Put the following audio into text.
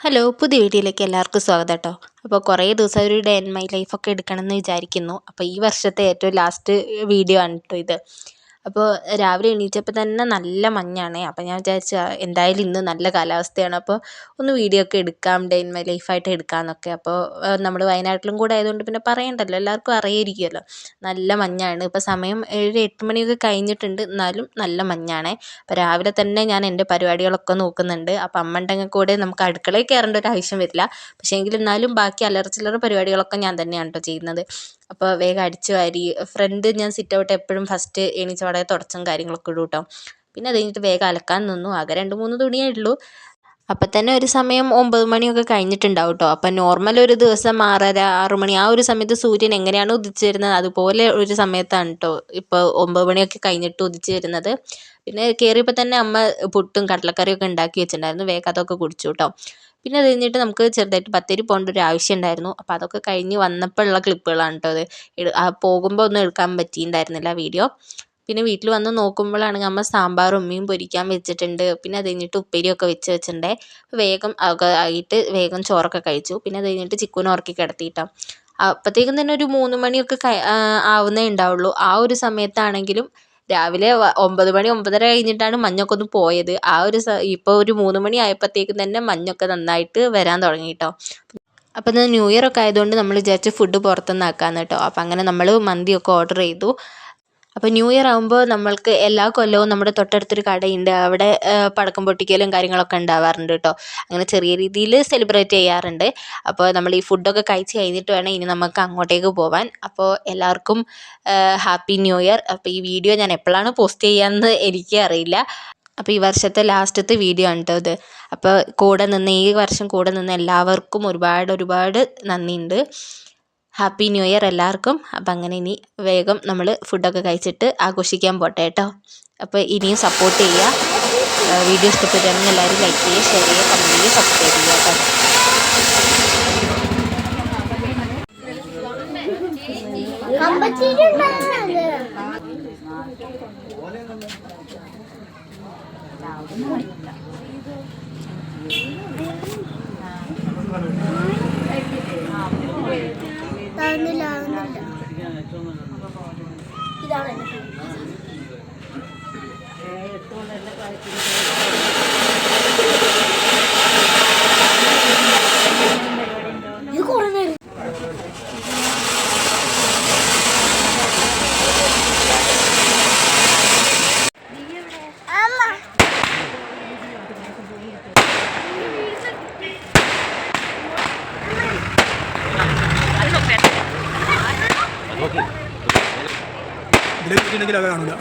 Hello പുതിയ വീഡിയോയിലേക്ക് എല്ലാവർക്കും സ്വാഗതം കേട്ടോ. അപ്പോൾ കുറേ ദിവസം ഒരു ഡേ ഇൻ മൈ ലൈഫൊക്കെ എടുക്കണമെന്ന് വിചാരിക്കുന്നു. അപ്പോൾ ഈ വർഷത്തെ ഏറ്റവും ലാസ്റ്റ് വീഡിയോ ആണ് കേട്ടോ ഇത്. അപ്പോൾ രാവിലെ എണീറ്റപ്പോൾ തന്നെ നല്ല മഞ്ഞാണ്. അപ്പോൾ ഞാൻ വിചാരിച്ചു എന്തായാലും ഇന്ന് നല്ല കാലാവസ്ഥയാണ്, അപ്പോൾ ഒന്ന് വീഡിയോ ഒക്കെ എടുക്കാം, ഡേ ഇൻ മൈ ലൈഫായിട്ട് എടുക്കാമെന്നൊക്കെ. അപ്പോൾ നമ്മൾ വയനാട്ടിലും കൂടെ ആയതുകൊണ്ട് പിന്നെ പറയണ്ടല്ലോ, എല്ലാവർക്കും അറിയായിരിക്കുമല്ലോ. നല്ല മഞ്ഞാണ്. ഇപ്പോൾ സമയം 7-8 മണിയൊക്കെ കഴിഞ്ഞിട്ടുണ്ട്, എന്നാലും നല്ല മഞ്ഞാണ്. അപ്പോൾ രാവിലെ തന്നെ ഞാൻ എൻ്റെ പരിപാടികളൊക്കെ നോക്കുന്നുണ്ട്. അപ്പോൾ അമ്മ ഉണ്ടെങ്കിൽ കൂടെ നമുക്ക് അടുക്കളയിൽ കയറേണ്ട ഒരു ആവശ്യം വരില്ല. പക്ഷേ എങ്കിലും എന്നാലും ബാക്കി അല്ലറ ചില്ലറ പരിപാടികളൊക്കെ ഞാൻ തന്നെയാണ് കേട്ടോ ചെയ്യുന്നത്. അപ്പോൾ വേഗം അടിച്ചു വാരി ഫ്രണ്ട് ഞാൻ സിറ്റ് ഔട്ട് എപ്പോഴും ഫസ്റ്റ് എണീച്ച പാടെ തുടച്ചും കാര്യങ്ങളൊക്കെ ഇടും കേട്ടോ. പിന്നെ അത് കഴിഞ്ഞിട്ട് വേഗം അലക്കാൻ നിന്നു. ആകെ 2-3 തുണിയേ ഉള്ളൂ. അപ്പം തന്നെ ഒരു സമയം 9 മണിയൊക്കെ കഴിഞ്ഞിട്ടുണ്ടാവും കേട്ടോ. അപ്പം നോർമൽ ഒരു ദിവസം 6:30-6 മണി ആ ഒരു സമയത്ത് സൂര്യൻ എങ്ങനെയാണ് ഉദിച്ചു വരുന്നത് അതുപോലെ ഒരു സമയത്താണ് കേട്ടോ ഇപ്പോൾ 9 മണിയൊക്കെ കഴിഞ്ഞിട്ട് ഉദിച്ചു വരുന്നത്. പിന്നെ കയറിയപ്പോൾ തന്നെ അമ്മ പുട്ടും കടലക്കറിയൊക്കെ ഉണ്ടാക്കി വെച്ചിട്ടുണ്ടായിരുന്നു. വേഗം അതൊക്കെ കുടിച്ചു കേട്ടോ. പിന്നെ അത് കഴിഞ്ഞിട്ട് നമുക്ക് ചെറുതായിട്ട് ബത്തേരി പോകേണ്ട ഒരു ആവശ്യം ഉണ്ടായിരുന്നു. അപ്പോൾ അതൊക്കെ കഴിഞ്ഞ് വന്നപ്പോൾ ഉള്ള ക്ലിപ്പുകളാണ് കേട്ടോ അത്. പോകുമ്പോൾ ഒന്നും എടുക്കാൻ പറ്റിയിട്ടുണ്ടായിരുന്നില്ല വീഡിയോ. പിന്നെ വീട്ടിൽ വന്ന് നോക്കുമ്പോഴാണെങ്കിൽ അമ്മ സാമ്പാറും മീൻ പൊരിക്കാൻ വെച്ചിട്ടുണ്ട്. പിന്നെ അത് കഴിഞ്ഞിട്ട് ഉപ്പേരിയൊക്കെ വെച്ചിട്ടുണ്ട്. വേഗം ഒക്കെ ആയിട്ട് വേഗം ചോറൊക്കെ കഴിച്ചു. പിന്നെ അത് കഴിഞ്ഞിട്ട് ചിക്കുനെ ഉറക്കി കിടത്തിയിട്ടോ. അപ്പോഴത്തേക്കും തന്നെ ഒരു 3 മണിയൊക്കെ ആവുന്നേ ഉണ്ടാവുള്ളൂ. ആ ഒരു സമയത്താണെങ്കിലും രാവിലെ 9 മണി 9:30 കഴിഞ്ഞിട്ടാണ് മഞ്ഞൊക്കെ ഒന്ന് പോയത്. ഇപ്പോൾ ഒരു 3 മണി ആയപ്പോഴത്തേക്കും തന്നെ മഞ്ഞൊക്കെ നന്നായിട്ട് വരാൻ തുടങ്ങി കേട്ടോ. അപ്പോൾ ഇത് ന്യൂ ഇയർ ഒക്കെ ആയതുകൊണ്ട് നമ്മൾ വിചാരിച്ച് ഫുഡ് പുറത്തുനിന്ന് ആക്കാമെന്ന് കേട്ടോ. അപ്പോൾ അങ്ങനെ നമ്മൾ മന്തിയൊക്കെ ഓർഡർ ചെയ്തു. അപ്പോൾ ന്യൂ ഇയർ ആകുമ്പോൾ നമ്മൾക്ക് എല്ലാ കൊല്ലവും നമ്മുടെ തൊട്ടടുത്തൊരു കടയുണ്ട്, അവിടെ പടക്കം പൊട്ടിക്കലും കാര്യങ്ങളൊക്കെ ഉണ്ടാവാറുണ്ട് കേട്ടോ. അങ്ങനെ ചെറിയ രീതിയിൽ സെലിബ്രേറ്റ് ചെയ്യാറുണ്ട്. അപ്പോൾ നമ്മൾ ഈ ഫുഡൊക്കെ കഴിച്ച് കഴിഞ്ഞിട്ട് വേണം ഇനി നമുക്ക് അങ്ങോട്ടേക്ക് പോകാൻ. അപ്പോൾ എല്ലാവർക്കും ഹാപ്പി ന്യൂ ഇയർ. അപ്പോൾ ഈ വീഡിയോ ഞാൻ എപ്പോഴാണ് പോസ്റ്റ് ചെയ്യാമെന്ന് എനിക്ക് അറിയില്ല. അപ്പോൾ ഈ വർഷത്തെ ലാസ്റ്റത്തെ വീഡിയോ ആണ് കേട്ടോ ഇത്. അപ്പോൾ ഈ വർഷം കൂടെ നിന്ന് എല്ലാവർക്കും ഒരുപാട് നന്ദിയുണ്ട്. ഹാപ്പി ന്യൂ ഇയർ എല്ലാവർക്കും. അപ്പം അങ്ങനെ ഇനി വേഗം നമ്മൾ ഫുഡൊക്കെ കഴിച്ചിട്ട് ആഘോഷിക്കാൻ പോട്ടെ കേട്ടോ. അപ്പോൾ ഇനിയും സപ്പോർട്ട് ചെയ്യുക. വീഡിയോ ഇഷ്ടപ്പെട്ടാണെങ്കിൽ എല്ലാവരും ലൈക്ക് ചെയ്യുക, ഷെയർ ചെയ്യുക, കമൻറ്റ് ചെയ്യുക, സബ്സ്ക്രൈബ് ചെയ്യുക ഇതിലേക്ക് അത് കാണൂല.